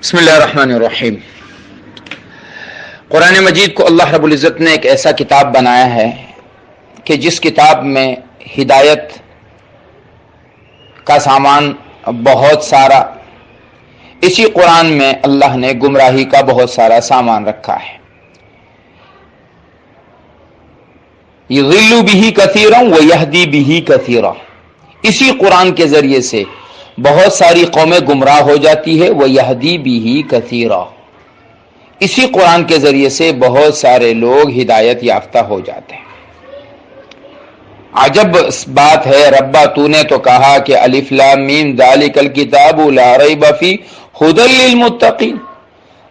بسم اللہ الرحمن الرحیم۔ قرآن مجید کو اللہ رب العزت نے ایک ایسا کتاب بنایا ہے کہ جس کتاب میں ہدایت کا سامان بہت سارا، اسی قرآن میں اللہ نے گمراہی کا بہت سارا سامان رکھا ہے۔ یضل بہ کثیرا ویہدی بہ کثیرا، اسی قرآن کے ذریعے سے بہت ساری قومیں گمراہ ہو جاتی ہے۔ ویہدی بہ کثیرا، اسی قرآن کے ذریعے سے بہت سارے لوگ ہدایت یافتہ ہو جاتے ہیں۔ عجب بات ہے، ربا تو نے تو کہا کہ الف لام میم ذالک الکتاب لا ریب فیہ ھدی للمتقین۔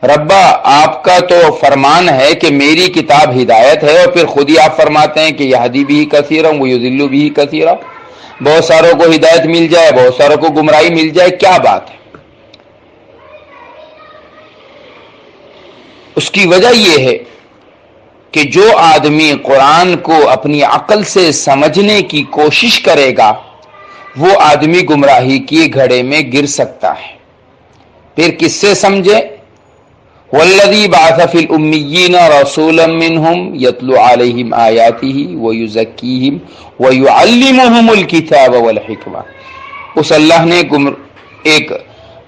ربا آپ کا تو فرمان ہے کہ میری کتاب ہدایت ہے، اور پھر خود ہی آپ فرماتے ہیں کہ یہدی بہ کثیرا ویضل بہ کثیرا، بہت ساروں کو ہدایت مل جائے، بہت ساروں کو گمراہی مل جائے، کیا بات ہے؟ اس کی وجہ یہ ہے کہ جو آدمی قرآن کو اپنی عقل سے سمجھنے کی کوشش کرے گا وہ آدمی گمراہی کی گھڑے میں گر سکتا ہے۔ پھر کس سے سمجھے؟ والذی بعث فی الامیین رسولا منہم یتلو علیہم آیاتہ ویزکیہم ویعلمہم الکتاب والحکمہ۔ اس اللہ نے ایک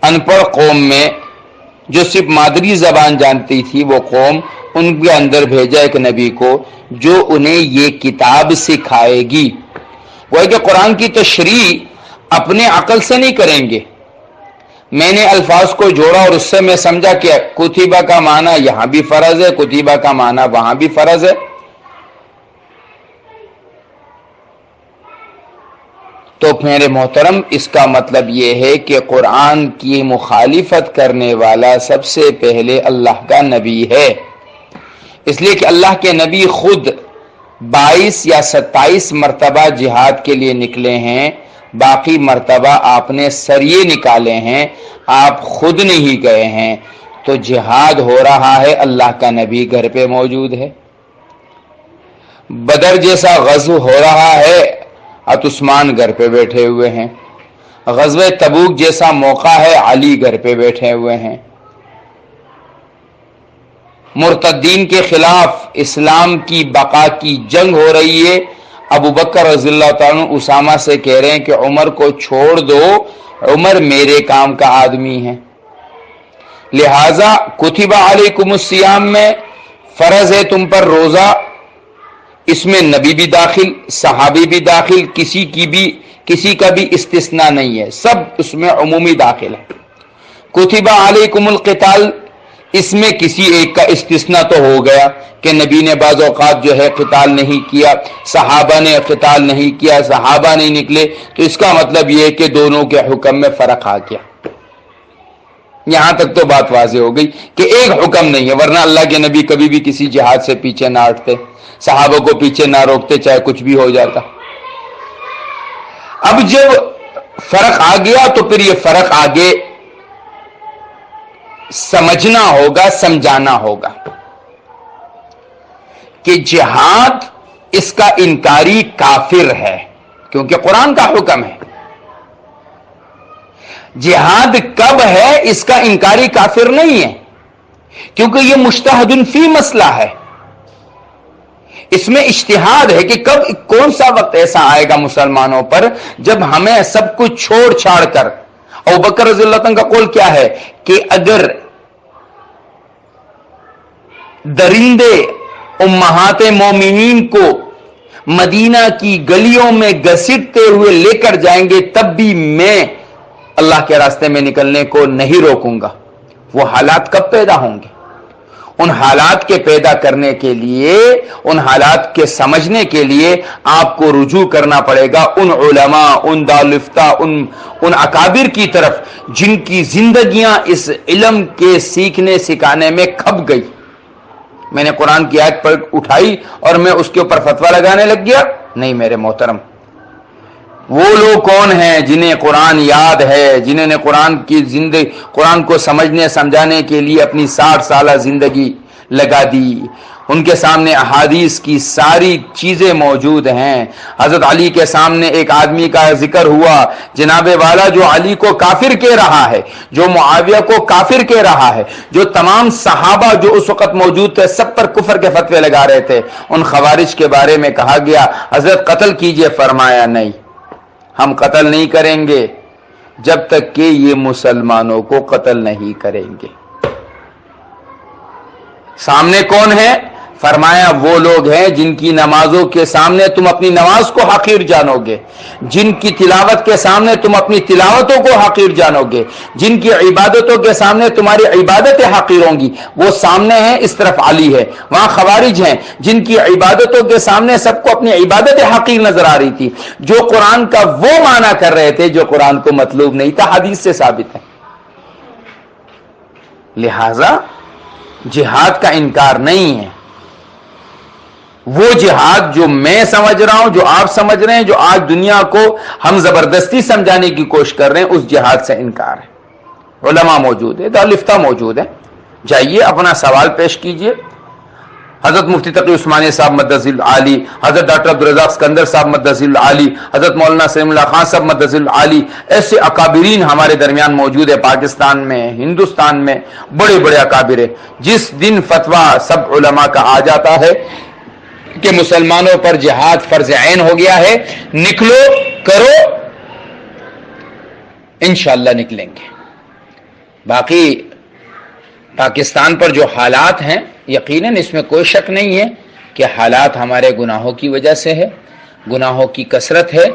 ان پڑھ قوم میں جو صرف مادری زبان جانتی تھی، وہ قوم، ان کے اندر بھیجا ایک نبی کو جو انہیں یہ کتاب سکھائے گی۔ وہ کہ قرآن کی تشریح اپنے عقل سے نہیں کریں گے۔ میں نے الفاظ کو جوڑا اور اس سے میں سمجھا کہ کتیبہ کا معنی یہاں بھی فرض ہے، کتیبہ کا معنی وہاں بھی فرض ہے۔ تو میرے محترم، اس کا مطلب یہ ہے کہ قرآن کی مخالفت کرنے والا سب سے پہلے اللہ کا نبی ہے، اس لیے کہ اللہ کے نبی خود 22 یا 27 مرتبہ جہاد کے لیے نکلے ہیں، باقی مرتبہ آپ نے سریے نکالے ہیں، آپ خود نہیں گئے ہیں۔ تو جہاد ہو رہا ہے، اللہ کا نبی گھر پہ موجود ہے۔ بدر جیسا غزو ہو رہا ہے، عثمان گھر پہ بیٹھے ہوئے ہیں۔ غزوہ تبوک جیسا موقع ہے، علی گھر پہ بیٹھے ہوئے ہیں۔ مرتدین کے خلاف اسلام کی بقا کی جنگ ہو رہی ہے، ابو بکر رضی اللہ تعالیٰ عنہ اسامہ سے کہہ رہے ہیں کہ عمر کو چھوڑ دو، عمر میرے کام کا آدمی ہے۔ لہذا کتب علیکم الصیام میں فرض ہے تم پر روزہ، اس میں نبی بھی داخل، صحابی بھی داخل، کسی کا بھی استثناء نہیں ہے، سب اس میں عمومی داخل ہے۔ کتب علیکم القتال، اس میں کسی ایک کا استثناء تو ہو گیا کہ نبی نے بعض اوقات جو ہے قتال نہیں کیا، صحابہ نے قتال نہیں کیا، صحابہ نہیں نکلے، تو اس کا مطلب یہ ہے کہ دونوں کے حکم میں فرق آ گیا۔ یہاں تک تو بات واضح ہو گئی کہ ایک حکم نہیں ہے، ورنہ اللہ کے نبی کبھی بھی کسی جہاد سے پیچھے نہ ہٹتے، صحابہ کو پیچھے نہ روکتے، چاہے کچھ بھی ہو جاتا۔ اب جب فرق آ گیا تو پھر یہ فرق آگے سمجھنا ہوگا، سمجھانا ہوگا کہ جہاد اس کا انکاری کافر ہے، کیونکہ قرآن کا حکم ہے۔ جہاد کب ہے اس کا انکاری کافر نہیں ہے، کیونکہ یہ مجتہد فی مسئلہ ہے، اس میں اجتہاد ہے کہ کب کون سا وقت ایسا آئے گا مسلمانوں پر جب ہمیں سب کچھ چھوڑ چھاڑ کر، ابوبکر رضی اللہ عنہ کا قول کیا ہے کہ اگر درندے امہات مومنین کو مدینہ کی گلیوں میں گھسیٹتے ہوئے لے کر جائیں گے تب بھی میں اللہ کے راستے میں نکلنے کو نہیں روکوں گا۔ وہ حالات کب پیدا ہوں گے؟ ان حالات کے پیدا کرنے کے لیے، ان حالات کے سمجھنے کے لیے آپ کو رجوع کرنا پڑے گا ان علماء، ان دارالفتہ، ان اکابر کی طرف جن کی زندگیاں اس علم کے سیکھنے سکھانے میں کھپ گئی۔ میں نے قرآن کی آیت پر اٹھائی اور میں اس کے اوپر فتویٰ لگانے لگ گیا؟ نہیں میرے محترم، وہ لوگ کون ہیں جنہیں قرآن یاد ہے، جنہوں نے قرآن کو سمجھنے سمجھانے کے لیے اپنی 60 سالہ زندگی لگا دی، ان کے سامنے احادیث کی ساری چیزیں موجود ہیں۔ حضرت علی کے سامنے ایک آدمی کا ذکر ہوا، جناب والا جو علی کو کافر کہہ رہا ہے، جو معاویہ کو کافر کہہ رہا ہے، جو تمام صحابہ جو اس وقت موجود تھے سب پر کفر کے فتوے لگا رہے تھے، ان خوارج کے بارے میں کہا گیا حضرت قتل کیجئے، فرمایا نہیں، ہم قتل نہیں کریں گے جب تک کہ یہ مسلمانوں کو قتل نہیں کریں گے۔ سامنے کون ہے؟ فرمایا وہ لوگ ہیں جن کی نمازوں کے سامنے تم اپنی نماز کو حقیر جانو گے، جن کی تلاوت کے سامنے تم اپنی تلاوتوں کو حقیر جانو گے، جن کی عبادتوں کے سامنے تمہاری عبادتیں حقیر ہوں گی، وہ سامنے ہیں، اس طرف علی ہے۔ وہاں خوارج ہیں جن کی عبادتوں کے سامنے سب کو اپنی عبادتیں حقیر نظر آ رہی تھی، جو قرآن کا وہ معنی کر رہے تھے جو قرآن کو مطلوب نہیں تھا، حدیث سے ثابت ہے۔ لہذا جہاد کا انکار نہیں ہے، وہ جہاد جو میں سمجھ رہا ہوں، جو آپ سمجھ رہے ہیں، جو آج دنیا کو ہم زبردستی سمجھانے کی کوشش کر رہے ہیں، اس جہاد سے انکار ہے۔ علماء موجود ہے، دارالفتہ موجود ہے، جائیے اپنا سوال پیش کیجئے۔ حضرت مفتی تقی عثمانی صاحب مدظ العالی، حضرت ڈاکٹر عبدالرزاق سکندر صاحب مدظ العالی، حضرت مولانا سلیم اللہ خان صاحب مدظ العالی، ایسے اکابرین ہمارے درمیان موجود ہے، پاکستان میں، ہندوستان میں بڑے بڑے اکابر ہیں۔ جس دن فتویٰ سب علماء کا آ جاتا ہے کہ مسلمانوں پر جہاد فرض عین ہو گیا ہے، نکلو کرو، انشاءاللہ نکلیں گے۔ باقی پاکستان پر جو حالات ہیں، یقیناً اس میں کوئی شک نہیں ہے کہ حالات ہمارے گناہوں کی وجہ سے ہے، گناہوں کی کثرت ہے،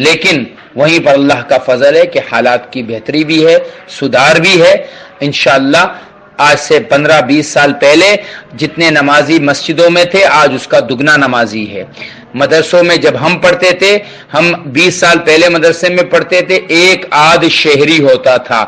لیکن وہیں پر اللہ کا فضل ہے کہ حالات کی بہتری بھی ہے، سدھار بھی ہے۔ انشاءاللہ آج سے 15-20 سال پہلے جتنے نمازی مسجدوں میں تھے، آج اس کا دگنا نمازی ہے۔ مدرسوں میں جب ہم پڑھتے تھے، ہم 20 سال پہلے مدرسے میں پڑھتے تھے، ایک آدھ شہری ہوتا تھا،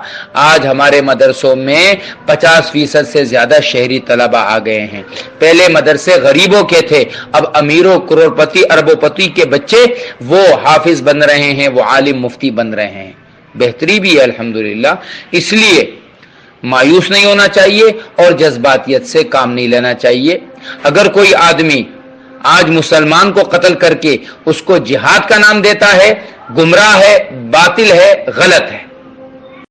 آج ہمارے مدرسوں میں 50% سے زیادہ شہری طلبہ آ گئے ہیں۔ پہلے مدرسے غریبوں کے تھے، اب امیروں، کروڑپتی، اربوں پتی کے بچے وہ حافظ بن رہے ہیں، وہ عالم مفتی بن رہے ہیں، بہتری بھی ہے الحمدللہ۔ اس لیے مایوس نہیں ہونا چاہیے اور جذباتیت سے کام نہیں لینا چاہیے۔ اگر کوئی آدمی آج مسلمان کو قتل کر کے اس کو جہاد کا نام دیتا ہے، گمراہ ہے، باطل ہے، غلط ہے۔